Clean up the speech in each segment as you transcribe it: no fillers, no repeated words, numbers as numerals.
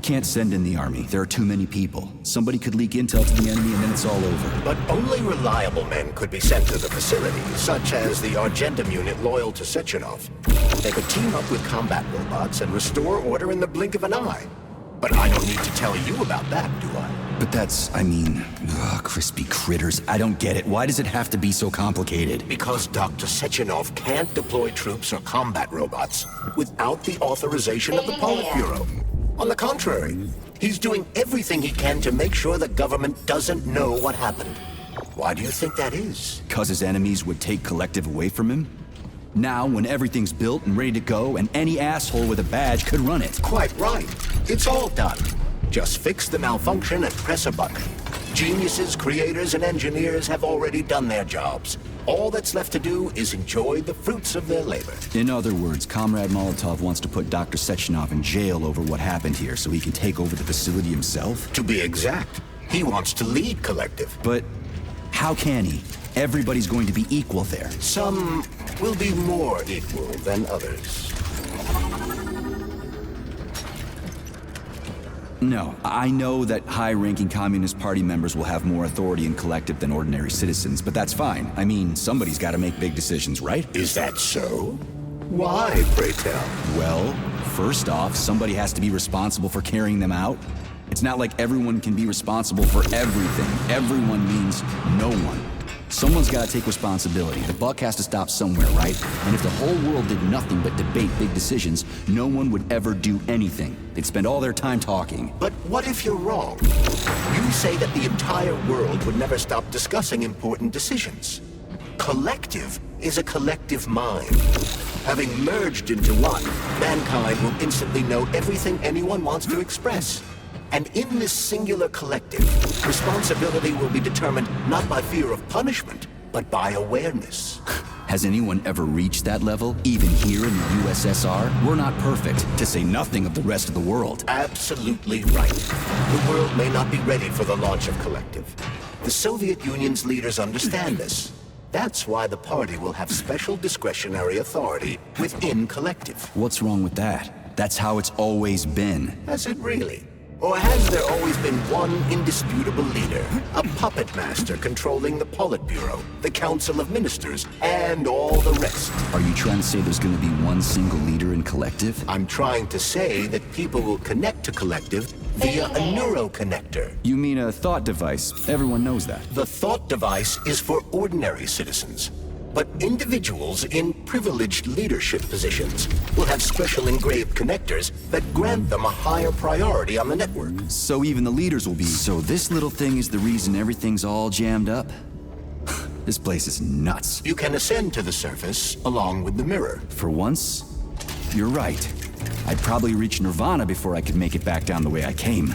can't send in the army. There are too many people. Somebody could leak intel to the enemy and then it's all over. But only reliable men could be sent to the facility, such as the Argentum unit loyal to Sechenov. They could team up with combat robots and restore order in the blink of an eye. But I don't need to tell you about that, do I? But that's, crispy critters. I don't get it. Why does it have to be so complicated? Because Dr. Sechenov can't deploy troops or combat robots without the authorization of the Politburo. On the contrary, he's doing everything he can to make sure the government doesn't know what happened. Why do you think that is? Because his enemies would take Collective away from him? Now, when everything's built and ready to go, and any asshole with a badge could run it. Quite right. It's all done. Just fix the malfunction and press a button. Geniuses, creators, and engineers have already done their jobs. All that's left to do is enjoy the fruits of their labor. In other words, Comrade Molotov wants to put Dr. Sechenov in jail over what happened here so he can take over the facility himself? To be exact, he wants to lead Collective. But how can he? Everybody's going to be equal there. Some will be more equal than others. No, I know that high-ranking Communist Party members will have more authority in Collective than ordinary citizens, but that's fine. I mean, somebody's got to make big decisions, right? Is that so? Why, pray tell? Well, first off, somebody has to be responsible for carrying them out. It's not like everyone can be responsible for everything. Everyone means no one. Someone's got to take responsibility. The buck has to stop somewhere, right? And if the whole world did nothing but debate big decisions, no one would ever do anything. They'd spend all their time talking. But what if you're wrong? You say that the entire world would never stop discussing important decisions. Collective is a collective mind. Having merged into one, mankind will instantly know everything anyone wants to express. And in this singular collective, responsibility will be determined not by fear of punishment, but by awareness. Has anyone ever reached that level, even here in the USSR? We're not perfect, to say nothing of the rest of the world. Absolutely right. The world may not be ready for the launch of Collective. The Soviet Union's leaders understand this. That's why the party will have special discretionary authority within Collective. What's wrong with that? That's how it's always been. Has it really? Or has there always been one indisputable leader, a puppet master controlling the Politburo, the Council of Ministers, and all the rest? Are you trying to say there's going to be one single leader in Collective? I'm trying to say that people will connect to Collective via a neuroconnector. You mean a thought device? Everyone knows that. The thought device is for ordinary citizens. But individuals in privileged leadership positions will have special engraved connectors that grant them a higher priority on the network. So even the leaders will be... So this little thing is the reason everything's all jammed up? This place is nuts. You can ascend to the surface along with the mirror. For once, you're right. I'd probably reach Nirvana before I could make it back down the way I came.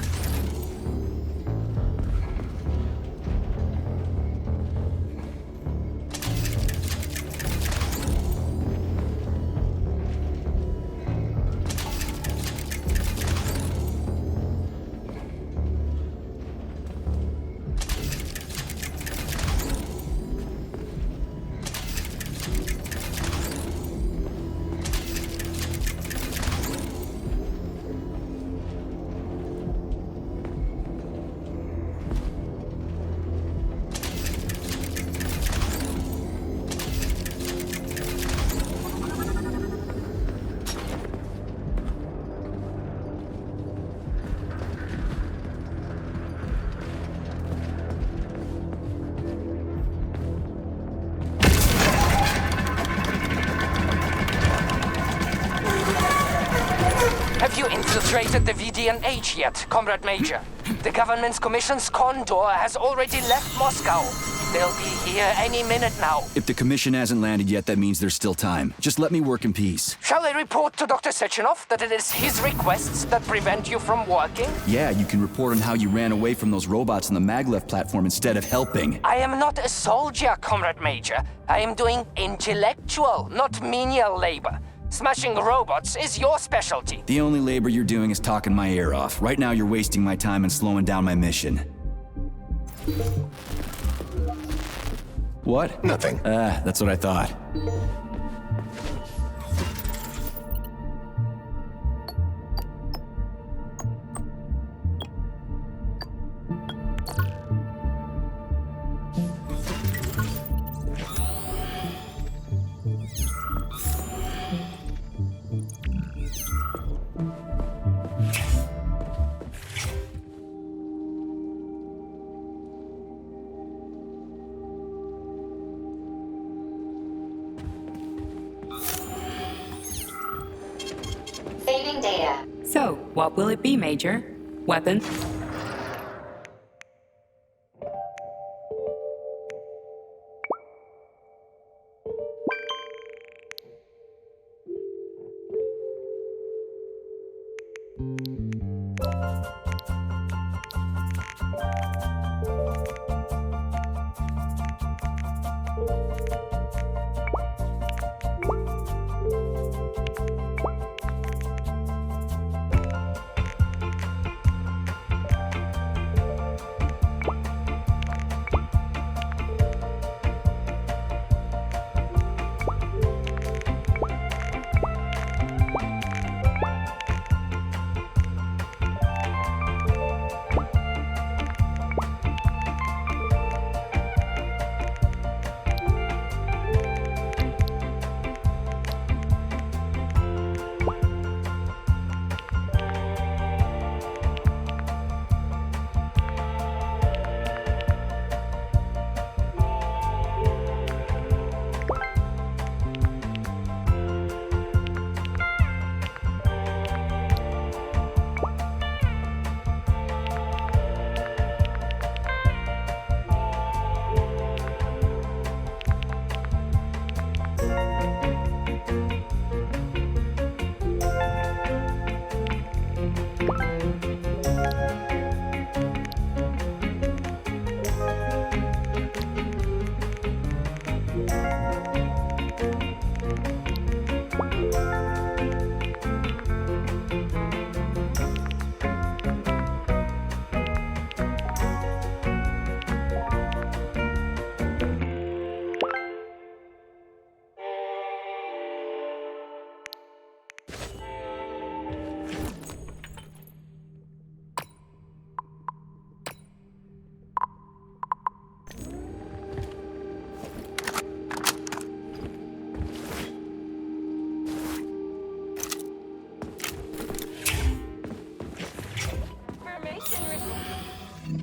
Have you infiltrated the VDNJ yet, Comrade Major? The government's commission's Condor has already left Moscow. They'll be here any minute now. If the commission hasn't landed yet, that means there's still time. Just let me work in peace. Shall I report to Dr. Sechenov that it is his requests that prevent you from working? Yeah, you can report on how you ran away from those robots on the maglev platform instead of helping. I am not a soldier, Comrade Major. I am doing intellectual, not menial labor. Smashing robots is your specialty. The only labor you're doing is talking my ear off. Right now you're wasting my time and slowing down my mission. What? Nothing. That's what I thought. What will it be, Major? Weapons?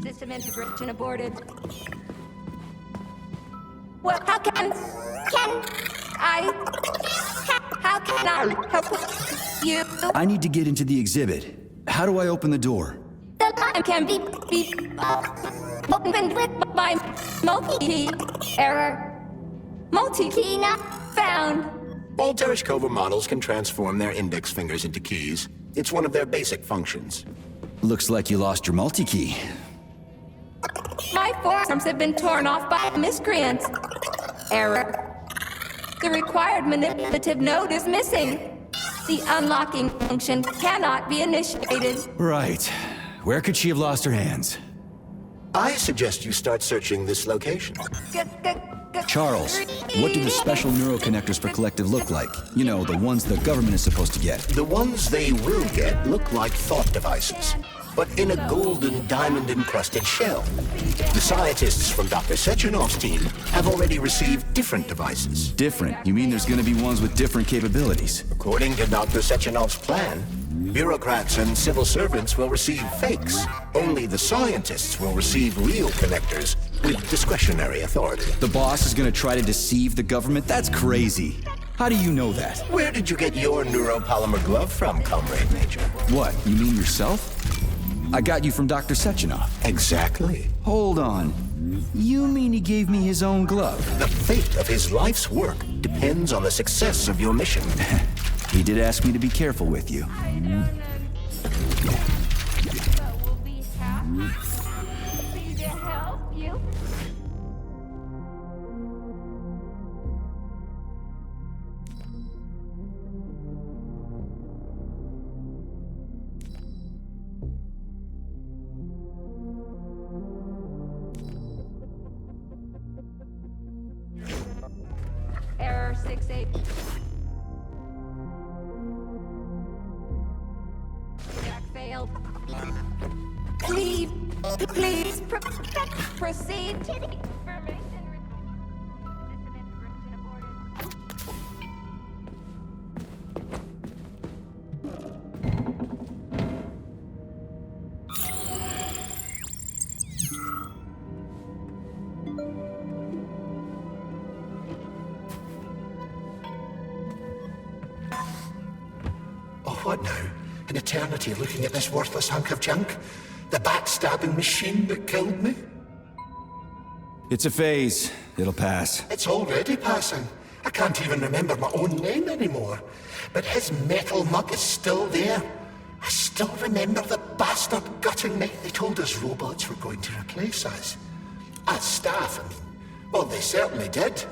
System integration aborted. Well, how can I help you? I need to get into the exhibit. How do I open the door? The line can be opened with my multi-key error. Multi-key not found. All Tereshkova models can transform their index fingers into keys. It's one of their basic functions. Looks like you lost your multi-key. My forearms have been torn off by miscreants. Error. The required manipulative node is missing. The unlocking function cannot be initiated. Right. Where could she have lost her hands? I suggest you start searching this location. Charles, what do the special neuroconnectors for Collective look like? You know, the ones the government is supposed to get. The ones they will get look like thought devices, but in a golden diamond-encrusted shell. The scientists from Dr. Sechenov's team have already received different devices. Different? You mean there's gonna be ones with different capabilities? According to Dr. Sechenov's plan, bureaucrats and civil servants will receive fakes. Only the scientists will receive real connectors with discretionary authority. The boss is gonna try to deceive the government? That's crazy. How do you know that? Where did you get your neuropolymer glove from, Comrade Major? What, you mean yourself? I got you from Dr. Sechenov. Exactly. Hold on. You mean he gave me his own glove? The fate of his life's work depends on the success of your mission. He did ask me to be careful with you. We'll be happy to help you. Error 68. Jack failed. Please proceed. Information system integration aborted. Oh, what now? An eternity looking at this worthless hunk of junk? The backstabbing machine that killed me? It's a phase. It'll pass. It's already passing. I can't even remember my own name anymore. But his metal mug is still there. I still remember the bastard gutting me. They told us robots were going to replace us. As staff, I mean. Well, they certainly did.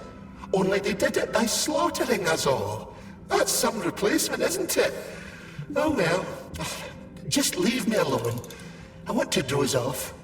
Only they did it by slaughtering us all. That's some replacement, isn't it? Oh well. Just leave me alone. I want to doze off.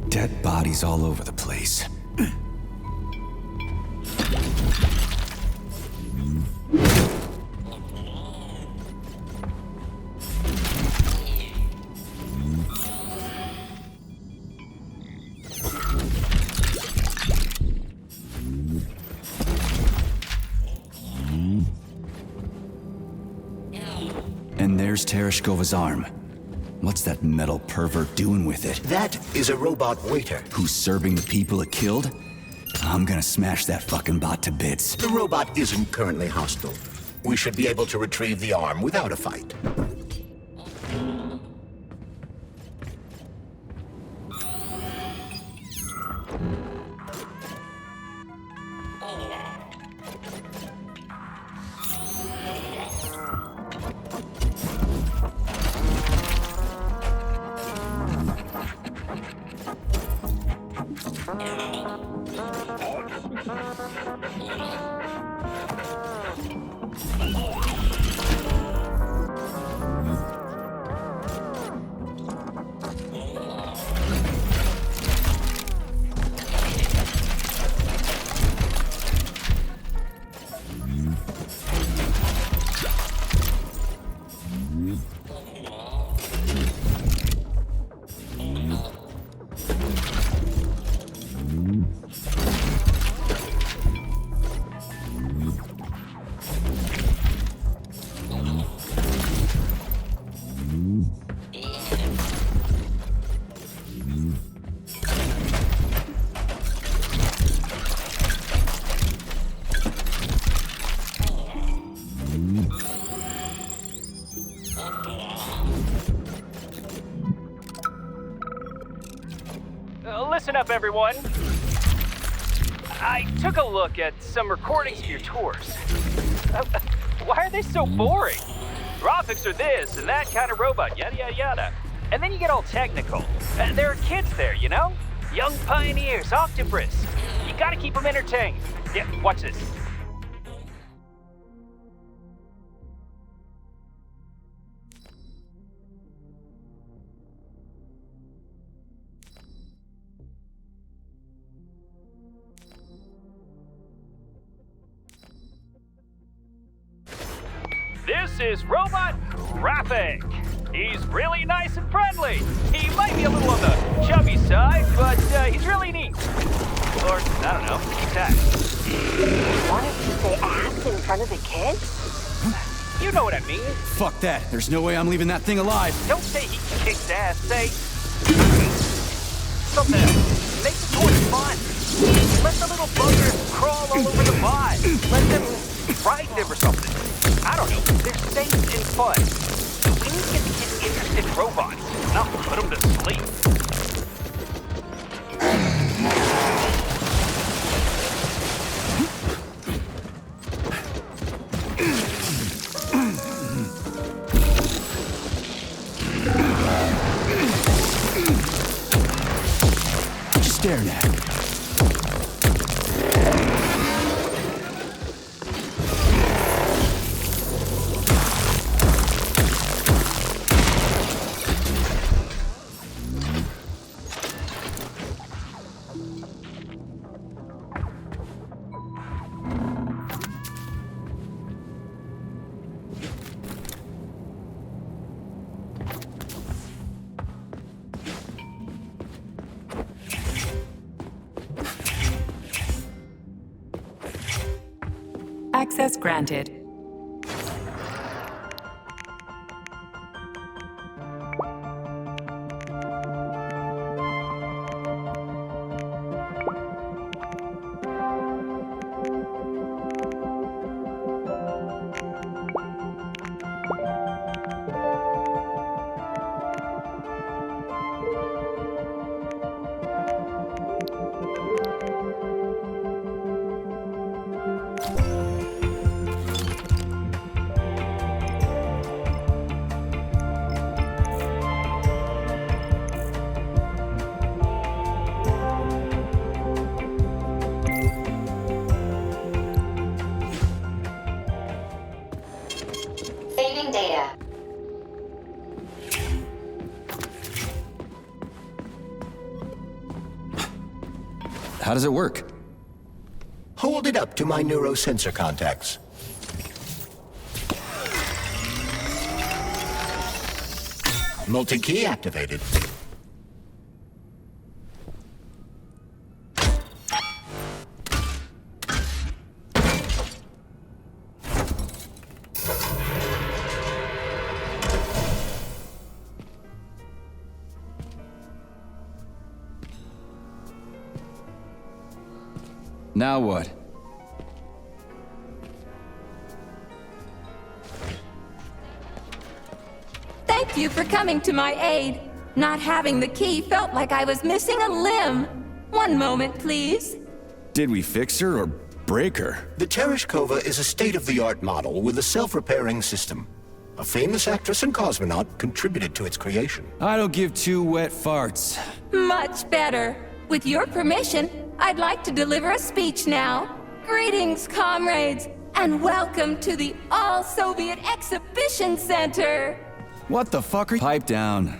Dead bodies all over the place. And there's Tereshkova's arm. What's that metal pervert doing with it? That is a robot waiter. Who's serving the people it killed? I'm gonna smash that fucking bot to bits. The robot isn't currently hostile. We should be able to retrieve the arm without a fight. Listen up, everyone. I took a look at some recordings of your tours. Why are they so boring? Graphics are this and that kind of robot, yada, yada, yada. And then you get all technical. There are kids there, you know? Young pioneers, octopus. You gotta keep them entertained. Yeah, watch this. This is Robot Graphic. He's really nice and friendly. He might be a little on the chubby side, but he's really neat. Or, I don't know, tech. Wanted to say ass in front of the kids? You know what I mean. Fuck that. There's no way I'm leaving that thing alive. Don't say he kicks ass, say something else. Make the toys fun. Let the little buggers crawl all over the bod. Let them ride them or something. I don't know. They're safe and fun. We need to get the kids interested in robots, not put them to sleep. Just staring at me. Access granted. Saving data. How does it work? Hold it up to my neurosensor contacts. Multi-key activated. Now what? Thank you for coming to my aid. Not having the key felt like I was missing a limb. One moment, please. Did we fix her or break her? The Tereshkova is a state-of-the-art model with a self-repairing system. A famous actress and cosmonaut contributed to its creation. I don't give two wet farts. Much better. With your permission, I'd like to deliver a speech now. Greetings, comrades, and welcome to the All-Soviet Exhibition Center. What the fuck are you? Pipe down.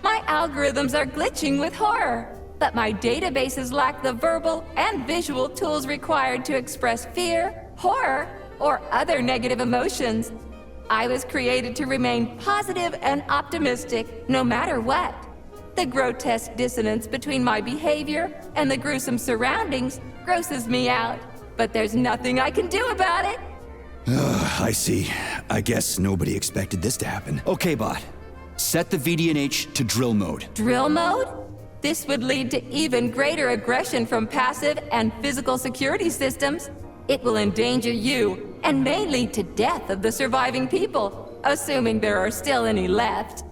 My algorithms are glitching with horror, but my databases lack the verbal and visual tools required to express fear, horror, or other negative emotions. I was created to remain positive and optimistic, no matter what. The grotesque dissonance between my behavior and the gruesome surroundings grosses me out, but there's nothing I can do about it. I see. I guess nobody expected this to happen. Okay, bot. Set the VDNH to drill mode. Drill mode? This would lead to even greater aggression from passive and physical security systems. It will endanger you, and may lead to death of the surviving people, assuming there are still any left.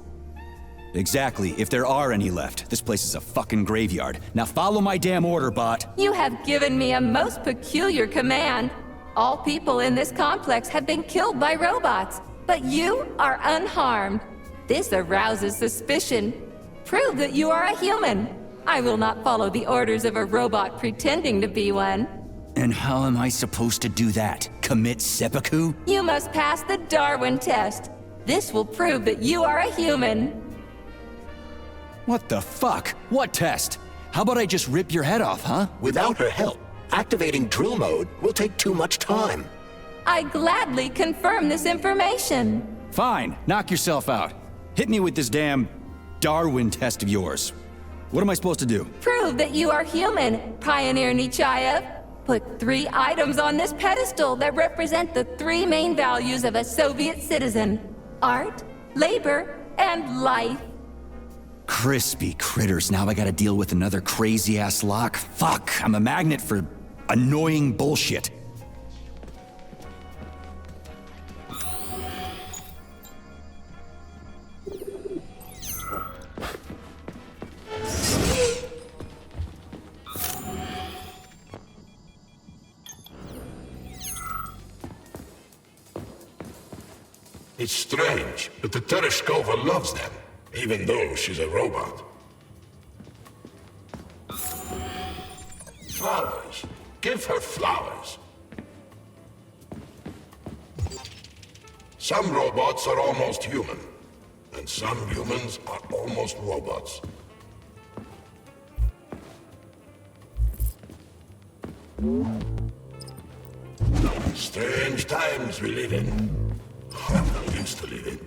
Exactly, if there are any left. This place is a fucking graveyard. Now follow my damn order, bot. You have given me a most peculiar command. All people in this complex have been killed by robots, but you are unharmed. This arouses suspicion. Prove that you are a human. I will not follow the orders of a robot pretending to be one. And how am I supposed to do that? Commit seppuku? You must pass the Darwin test. This will prove that you are a human. What the fuck? What test? How about I just rip your head off, huh? Without her help, activating drill mode will take too much time. I gladly confirm this information. Fine, knock yourself out. Hit me with this damn Darwin test of yours. What am I supposed to do? Prove that you are human, Pioneer Nechayev. Put 3 items on this pedestal that represent the 3 main values of a Soviet citizen: art, labor, and life. Crispy critters, now I gotta deal with another crazy-ass lock. Fuck, I'm a magnet for annoying bullshit. It's strange, but the Tereshkova loves them, even though she's a robot. Flowers. Give her flowers. Some robots are almost human, and some humans are almost robots. Strange times we live in. I'm not used to living.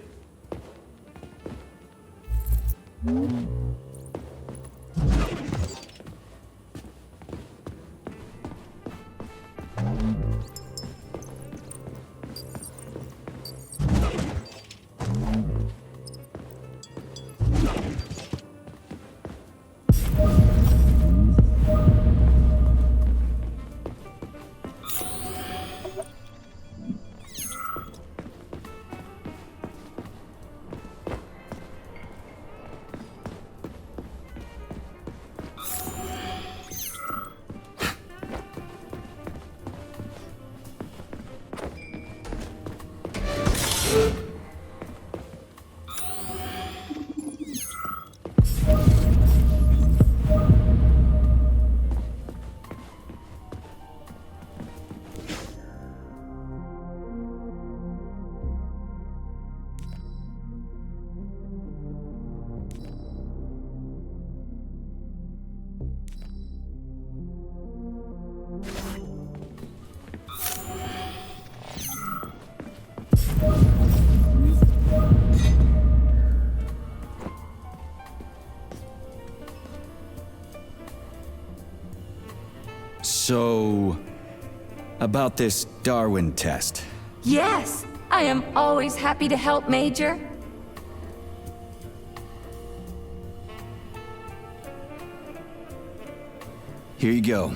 So, about this Darwin test. Yes, I am always happy to help, Major. Here you go.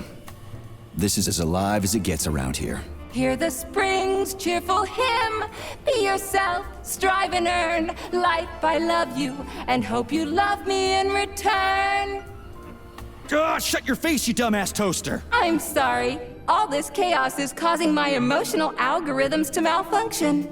This is as alive as it gets around here. Hear the spring's cheerful hymn. Be yourself, strive and earn. Life, I love you, and hope you love me in return. Ah, shut your face, you dumbass toaster! I'm sorry. All this chaos is causing my emotional algorithms to malfunction.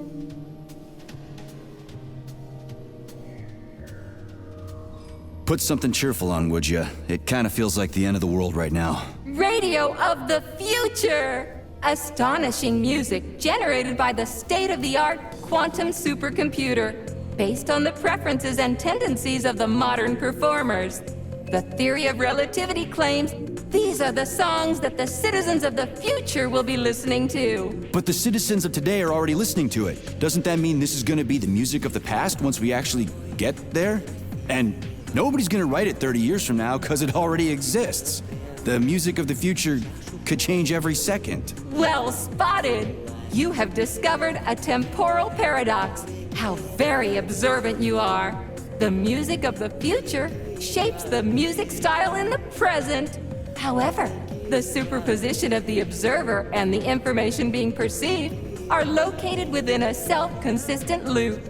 Put something cheerful on, would ya? It kinda feels like the end of the world right now. Radio of the future! Astonishing music generated by the state-of-the-art quantum supercomputer, based on the preferences and tendencies of the modern performers. The theory of relativity claims these are the songs that the citizens of the future will be listening to. But the citizens of today are already listening to it. Doesn't that mean this is gonna be the music of the past once we actually get there? And nobody's gonna write it 30 years from now because it already exists. The music of the future could change every second. Well spotted! You have discovered a temporal paradox. How very observant you are. The music of the future shapes the music style in the present. However, the superposition of the observer and the information being perceived are located within a self-consistent loop.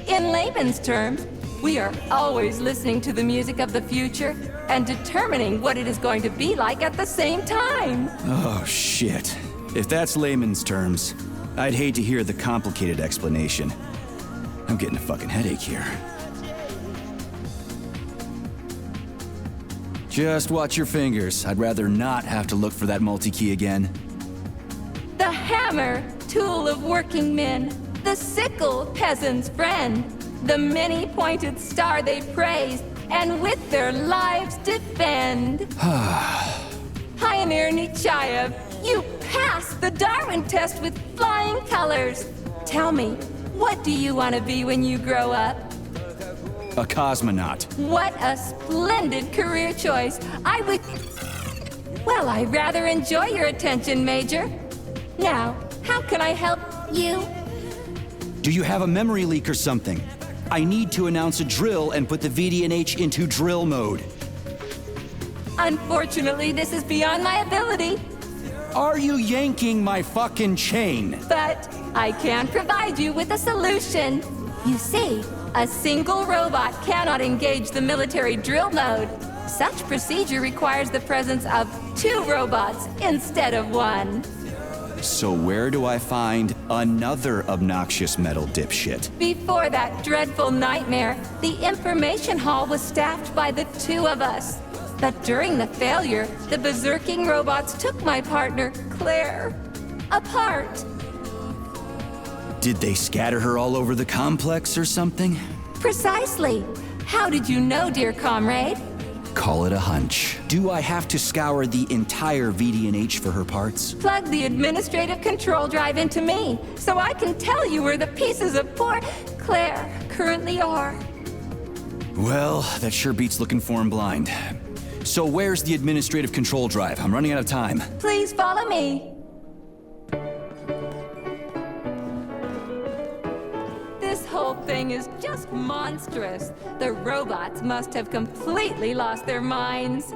In layman's terms, we are always listening to the music of the future and determining what it is going to be like at the same time. Oh, shit. If that's layman's terms, I'd hate to hear the complicated explanation. I'm getting a fucking headache here. Just watch your fingers. I'd rather not have to look for that multi-key again. The hammer, tool of working men. The sickle, peasant's friend. The many-pointed star they praise, and with their lives defend. Pioneer Nechayev, you passed the Darwin test with flying colors. Tell me, what do you want to be when you grow up? A cosmonaut. What a splendid career choice. Well, I rather enjoy your attention, Major. Now, how can I help you? Do you have a memory leak or something? I need to announce a drill and put the VDNH into drill mode. Unfortunately, this is beyond my ability. Are you yanking my fucking chain? But I can provide you with a solution. You see, a single robot cannot engage the military drill mode. Such procedure requires the presence of 2 robots instead of 1. So where do I find another obnoxious metal dipshit? Before that dreadful nightmare, the information hall was staffed by the 2 of us. But during the failure, the berserking robots took my partner, Claire, apart. Did they scatter her all over the complex or something? Precisely. How did you know, dear comrade? Call it a hunch. Do I have to scour the entire VDNH for her parts? Plug the administrative control drive into me, so I can tell you where the pieces of poor Claire currently are. Well, that sure beats looking for him blind. So where's the administrative control drive? I'm running out of time. Please follow me. This whole thing is just monstrous. The robots must have completely lost their minds.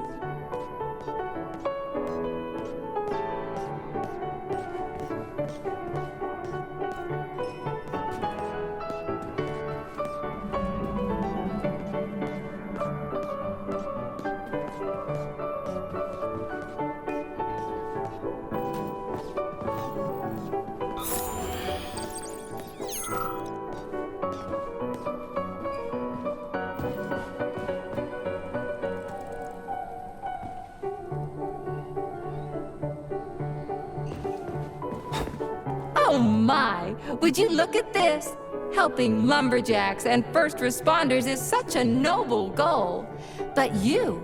Oh my! Would you look at this? Helping lumberjacks and first responders is such a noble goal. But you,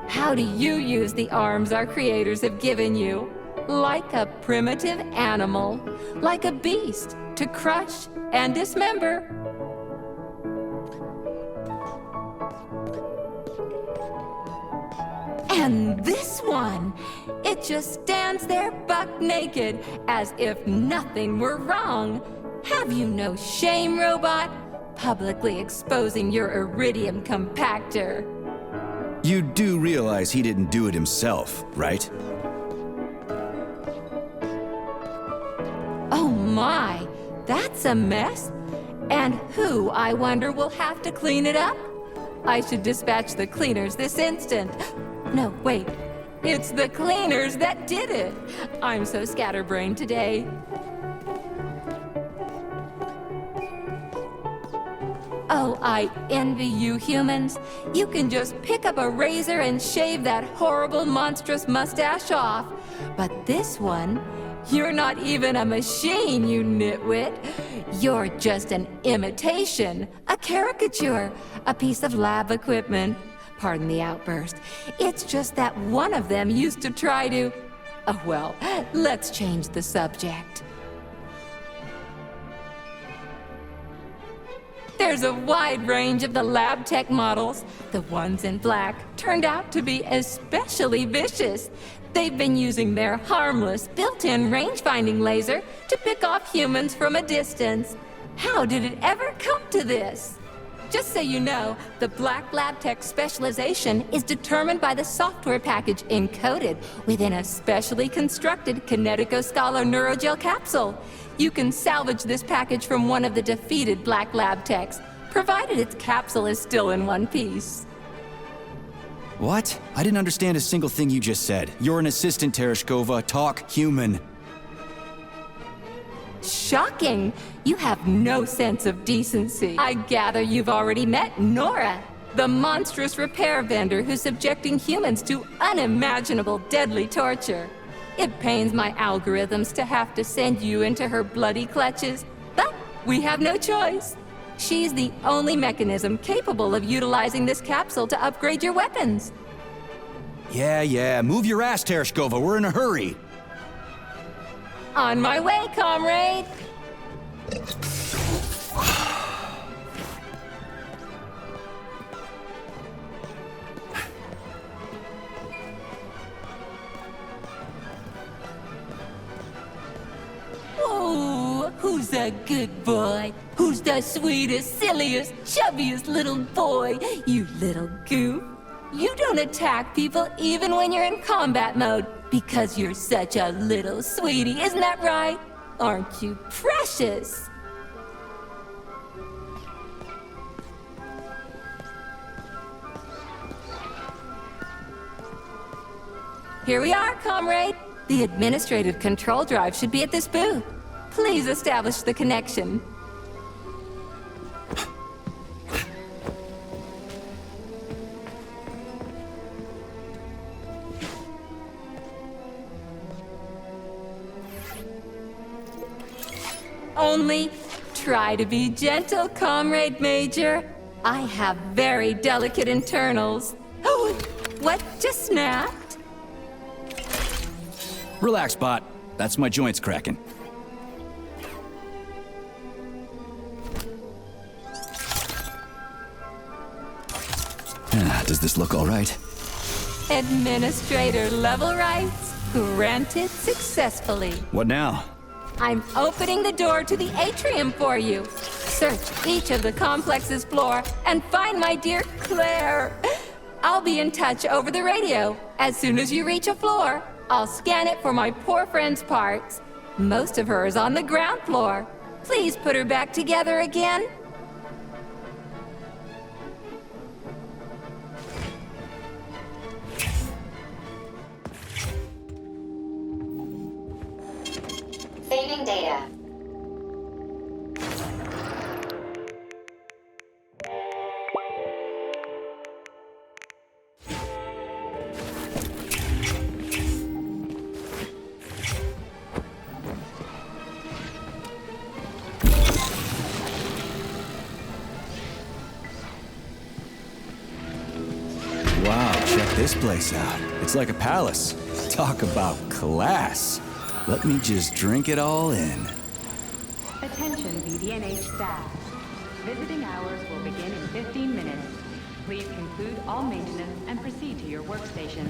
how do you use the arms our creators have given you? Like a primitive animal, like a beast, to crush and dismember. And this one, it just stands there buck naked, as if nothing were wrong. Have you no shame, robot? Publicly exposing your iridium compactor. You do realize he didn't do it himself, right? Oh my, that's a mess. And who, I wonder, will have to clean it up? I should dispatch the cleaners this instant. No, wait. It's the cleaners that did it. I'm so scatterbrained today. Oh, I envy you humans. You can just pick up a razor and shave that horrible, monstrous mustache off. But this one, you're not even a machine, you nitwit. You're just an imitation, a caricature, a piece of lab equipment. Pardon the outburst. It's just that one of them used to try to... Oh, well, let's change the subject. There's a wide range of the lab tech models. The ones in black turned out to be especially vicious. They've been using their harmless, built-in range-finding laser to pick off humans from a distance. How did it ever come to this? Just so you know, the Black Lab Tech specialization is determined by the software package encoded within a specially constructed Kinetico-Scala Neurogel capsule. You can salvage this package from one of the defeated Black Lab Techs, provided its capsule is still in one piece. What? I didn't understand a single thing you just said. You're an assistant, Tereshkova. Talk human. Shocking! You have no sense of decency. I gather you've already met Nora, the monstrous repair vendor who's subjecting humans to unimaginable deadly torture. It pains my algorithms to have to send you into her bloody clutches, but we have no choice. She's the only mechanism capable of utilizing this capsule to upgrade your weapons. Yeah, move your ass, Tereshkova, we're in a hurry. On my way, comrade! Oh, who's a good boy? Who's the sweetest, silliest, chubbiest little boy? You little goof. You don't attack people even when you're in combat mode because you're such a little sweetie, isn't that right? Aren't you precious? Here we are, comrade. The administrative control drive should be at this booth. Please establish the connection. Only try to be gentle, Comrade Major. I have very delicate internals. Oh, what just snapped? Relax, Bot. That's my joints cracking. Does this look all right? Administrator level rights granted successfully. What now? I'm opening the door to the atrium for you. Search each of the complex's floor and find my dear Claire. I'll be in touch over the radio. As soon as you reach a floor, I'll scan it for my poor friend's parts. Most of her is on the ground floor. Please put her back together again. Saving data. Wow, check this place out. It's like a palace. Talk about class. Let me just drink it all in. Attention VDNH staff. Visiting hours will begin in 15 minutes. Please conclude all maintenance and proceed to your workstation.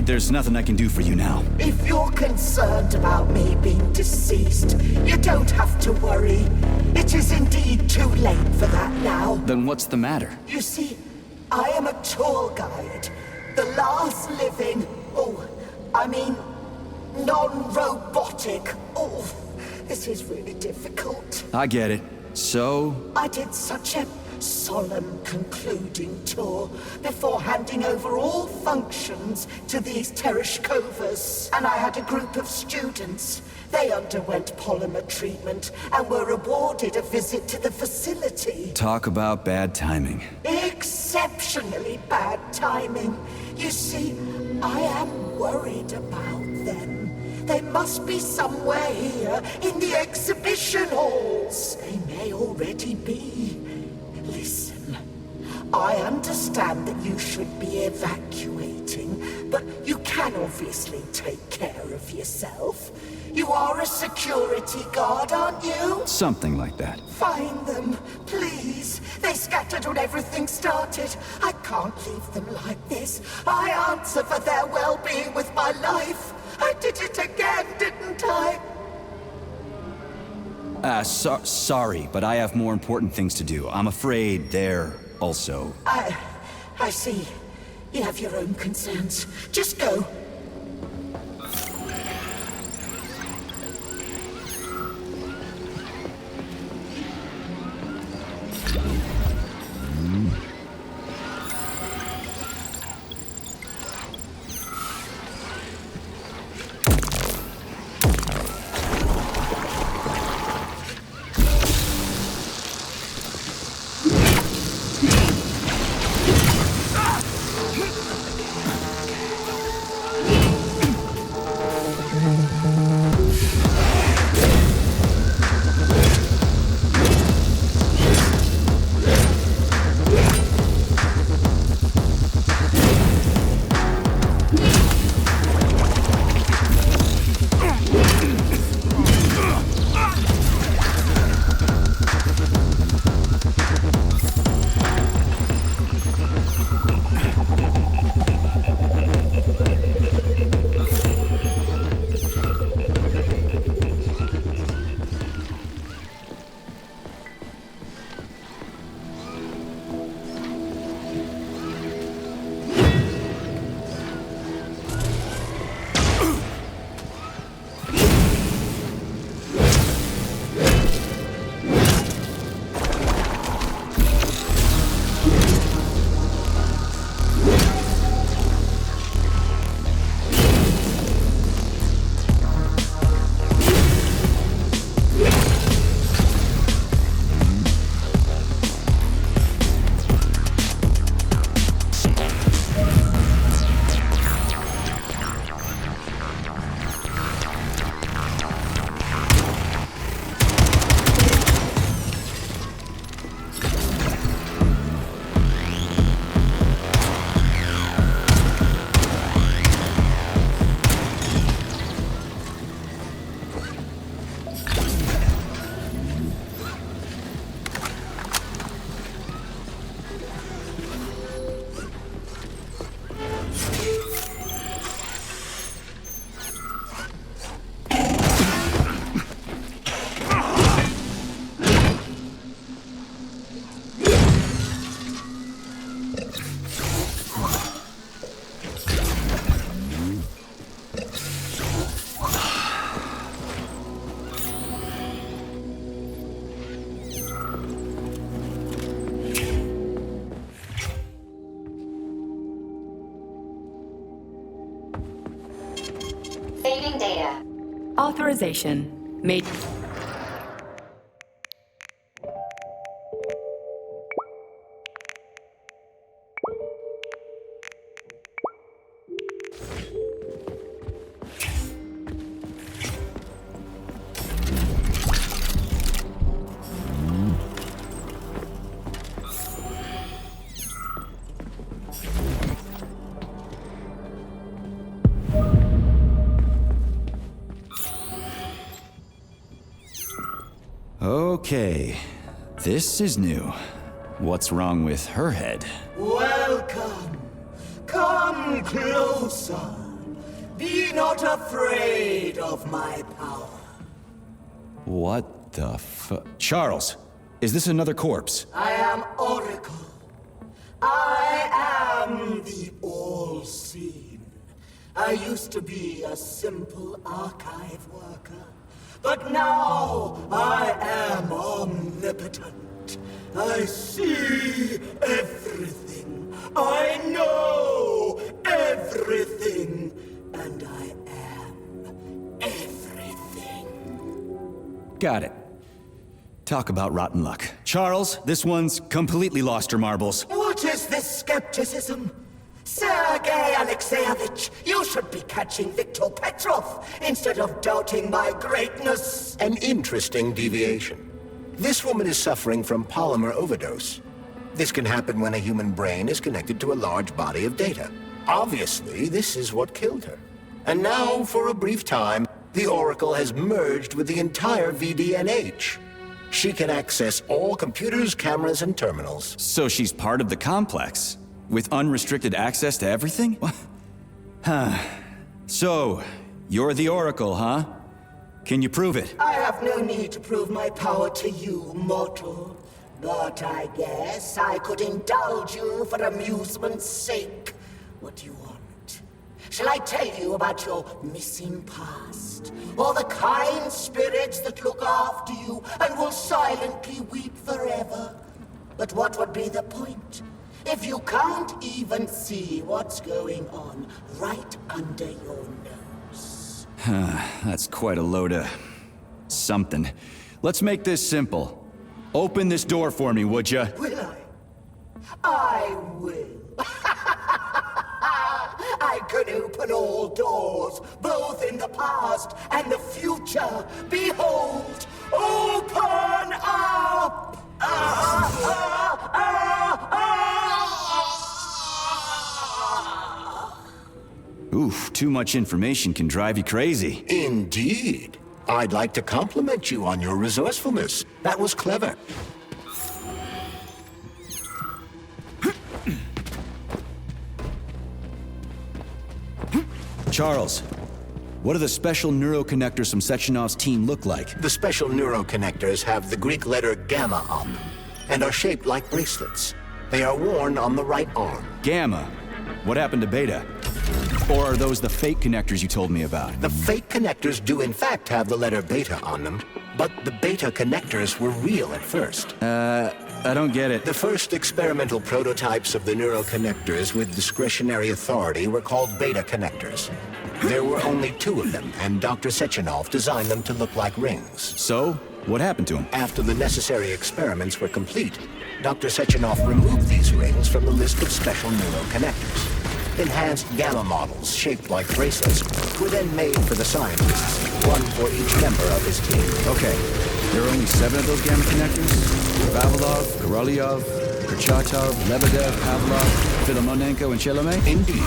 There's nothing I can do for you now. If you're concerned about me being deceased, you don't have to worry. It is indeed too late for that now. Then what's the matter? You see, I am a tour guide. The last living, non-robotic. Oh, this is really difficult. I get it. So? I did such a solemn concluding tour before handing over all functions to these Tereshkovas. And I had a group of students. They underwent polymer treatment and were awarded a visit to the facility. Talk about bad timing. Exceptionally bad timing. You see, I am worried about them. They must be somewhere here in the exhibition halls. They may already be. Listen, I understand that you should be evacuating, but you can obviously take care of yourself. You are a security guard, aren't you? Something like that. Find them, please. They scattered when everything started. I can't leave them like this. I answer for their well-being with my life. I did it again, didn't I? Sorry, but I have more important things to do. I'm afraid they're also... I see. You have your own concerns. Just go. Saving data. Authorization. Made. Okay, this is new. What's wrong with her head? Welcome. Come closer. Be not afraid of my power. What the Charles, is this another corpse? I am Oracle. I am the all-seeing. I used to be a simple archive worker, but now I am omnipotent. I see everything. I know everything. And I am everything. Got it. Talk about rotten luck. Charles, this one's completely lost her marbles. What is this skepticism? Sergei Alexeyevich, you should be catching Viktor Petrov instead of doubting my greatness. An interesting deviation. This woman is suffering from polymer overdose. This can happen when a human brain is connected to a large body of data. Obviously, this is what killed her. And now, for a brief time, the Oracle has merged with the entire VDNH. She can access all computers, cameras, and terminals. So she's part of the complex? With unrestricted access to everything? Huh. So, you're the Oracle, huh? Can you prove it? I have no need to prove my power to you, mortal. But I guess I could indulge you for amusement's sake. What do you want? Shall I tell you about your missing past? Or the kind spirits that look after you and will silently weep forever? But what would be the point if you can't even see what's going on right under your nose? That's quite a load of something. Let's make this simple. Open this door for me, would ya? Will I? I will. I can open all doors, both in the past and the future. Behold, open up! Oof, too much information can drive you crazy. Indeed. I'd like to compliment you on your resourcefulness. That was clever. Charles, what do the special neuroconnectors from Sechenov's team look like? The special neuroconnectors have the Greek letter gamma on them and are shaped like bracelets. They are worn on the right arm. Gamma? What happened to Beta? Or are those the fake connectors you told me about? The fake connectors do in fact have the letter beta on them, but the beta connectors were real at first. I don't get it. The first experimental prototypes of the neuroconnectors with discretionary authority were called beta connectors. There were only 2 of them, and Dr. Sechenov designed them to look like rings. So, what happened to him? After the necessary experiments were complete, Dr. Sechenov removed these rings from the list of special neuroconnectors. Enhanced gamma models, shaped like bracelets, were then made for the scientists, one for each member of his team. Okay, there are only 7 of those gamma connectors? Vavilov, Korolyov, Kurchatov, Lebedev, Pavlov, Filomonenko, and Chelome? Indeed.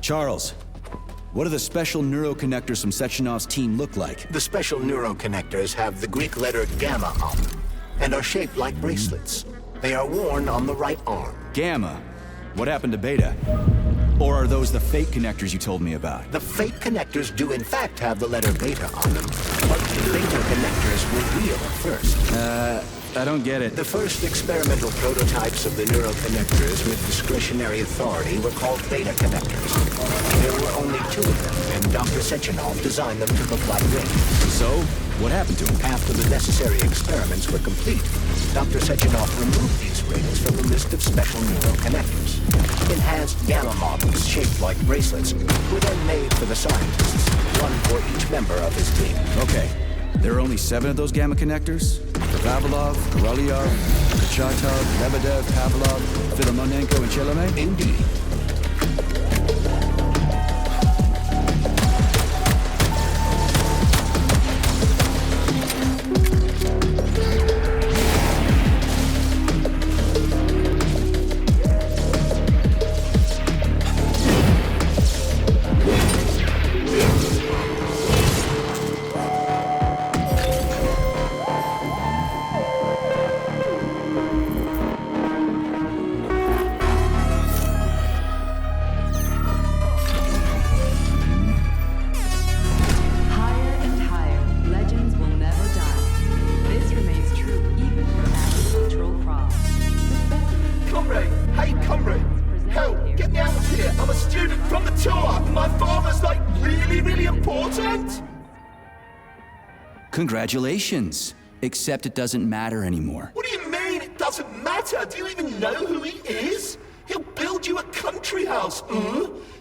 Charles, what do the special neuroconnectors from Sechenov's team look like? The special neuroconnectors have the Greek letter gamma on them and are shaped like bracelets. They are worn on the right arm. Gamma? What happened to Beta? Or are those the fake connectors you told me about? The fake connectors do in fact have the letter beta on them, but the beta connectors were real at first. I don't get it. The first experimental prototypes of the neuroconnectors with discretionary authority were called beta connectors. There were only 2 of them, and Dr. Sechenov designed them to look like rings. So, what happened to him? After the necessary experiments were complete, Dr. Sechenov removed these rings from the list of special neuroconnectors. Enhanced gamma models, shaped like bracelets, were then made for the scientists, one for each member of his team. Okay. There are only 7 of those gamma connectors? Vavilov, Korolyov, Kurchatov, Lebedev, Pavlov, Filomonenko, and Chelome? Indeed. Congratulations. Except it doesn't matter anymore. What do you mean it doesn't matter? Do you even know who he is? He'll build you a country house,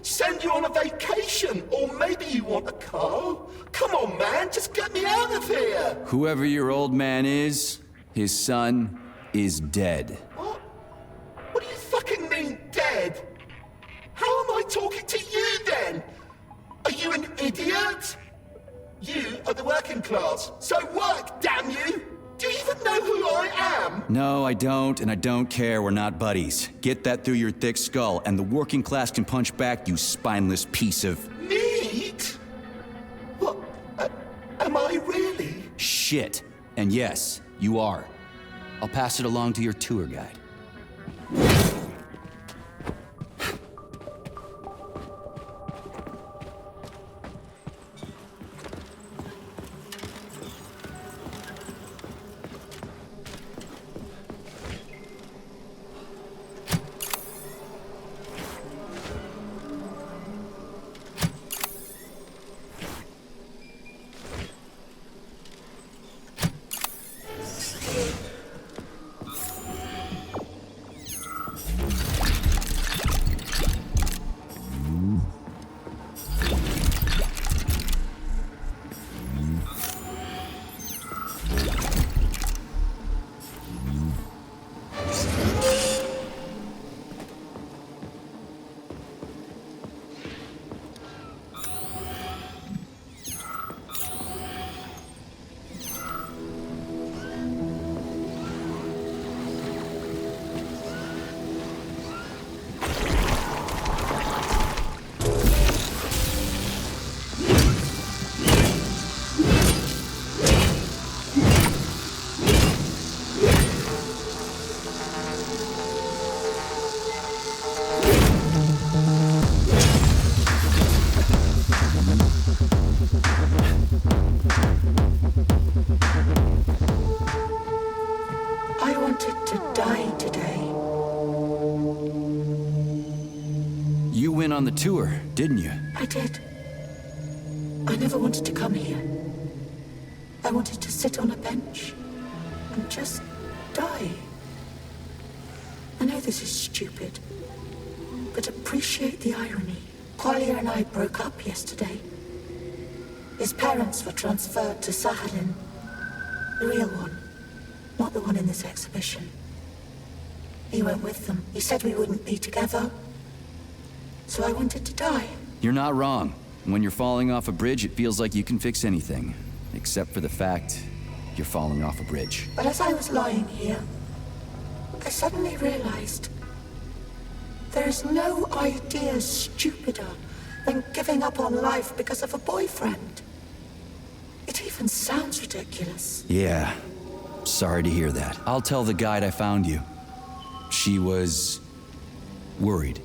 send you on a vacation, or maybe you want a car. Come on, man, just get me out of here. Whoever your old man is, his son is dead. What? What do you fucking mean, dead? How am I talking to you, then? Are you an idiot? You are the working class, so work, damn you! Do you even know who I am? No, I don't, and I don't care. We're not buddies. Get that through your thick skull, and the working class can punch back, you spineless piece of... Meat? What? Am I really? shit. And yes, you are. I'll pass it along to your tour guide. On the tour, didn't you? I did. I never wanted to come here. I wanted to sit on a bench and just die. I know this is stupid, but appreciate the irony. Collier and I broke up yesterday. His parents were transferred to Sakhalin. The real one, not the one in this exhibition. He went with them. He said we wouldn't be together. So I wanted to die. You're not wrong. When you're falling off a bridge, it feels like you can fix anything. Except for the fact you're falling off a bridge. But as I was lying here, I suddenly realized there is no idea stupider than giving up on life because of a boyfriend. It even sounds ridiculous. Yeah. Sorry to hear that. I'll tell the guide I found you. She was... worried.